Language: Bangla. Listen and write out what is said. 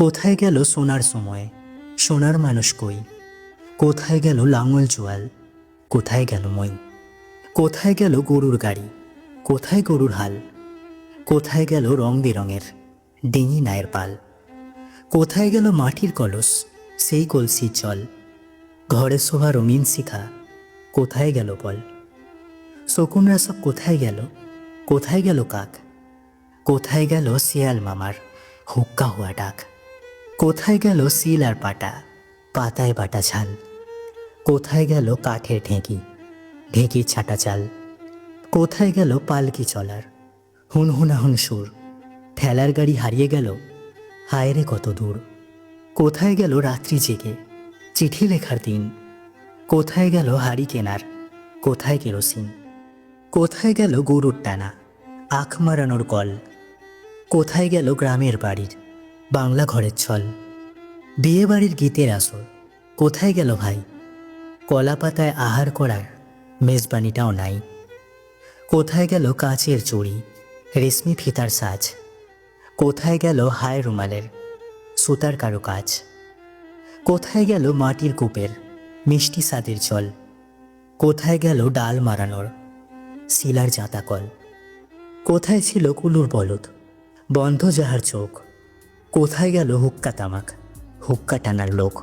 কোথায় গেল সোনার সময়, সোনার মানুষ কই? কোথায় গেল লাঙল জোয়াল, কোথায় গেল মই? কোথায় গেল গরুর গাড়ি, কোথায় গরুর হাল? কোথায় গেল রং বেরঙের ডিঙি নায়ের পাল? কোথায় গেল মাটির কলস, সেই কলসির জল? ঘরে শোভা রঙিন শিখা, কোথায় গেল বল? শকুনরা সব কোথায় গেল, কোথায় গেল কাক? কোথায় গেল শিয়াল মামার হুক্কা হুয়া ডাক? কোথায় গেল শিল আর পাটা, পাতায় বাটা ঝাল? কোথায় গেল কাঠের ঢেঁকি, ঢেঁকির ছাটা চাল? কোথায় গেল পালকি চলার হুনহুনাহুন সুর? ঠেলার গাড়ি হারিয়ে গেল, হায় রে কত দূর। কোথায় গেল রাত্রি জেগে চিঠি লেখার দিন? কোথায় গেল হাড়ি কেনার, কোথায় কেরোসিন? কোথায় গেল গরুর টানা আখ মারানোর কল? কোথায় গেল গ্রামের বাড়ির বাংলা ঘরের ছল? বিয়ে বাড়ির গীতের আসর কোথায় গেল ভাই? কলা পাতায় আহার করার মেজবানিটাও নাই। কোথায় গেল কাচের চুড়ি, রেশমি ফিতার সাজ? কোথায় গেল হায় রুমালের সুতার কারো কাজ? কোথায় গেল মাটির কূপের মিষ্টি স্বাদের জল? কোথায় গেল ডাল মারানোর শিলার জাঁতা কল? কোথায় ছিল কুলুর বলদ, বন্ধ যাহার চোখ? কোথায় গেল হুক্কা তামাক, হুক্কা টানার লোক?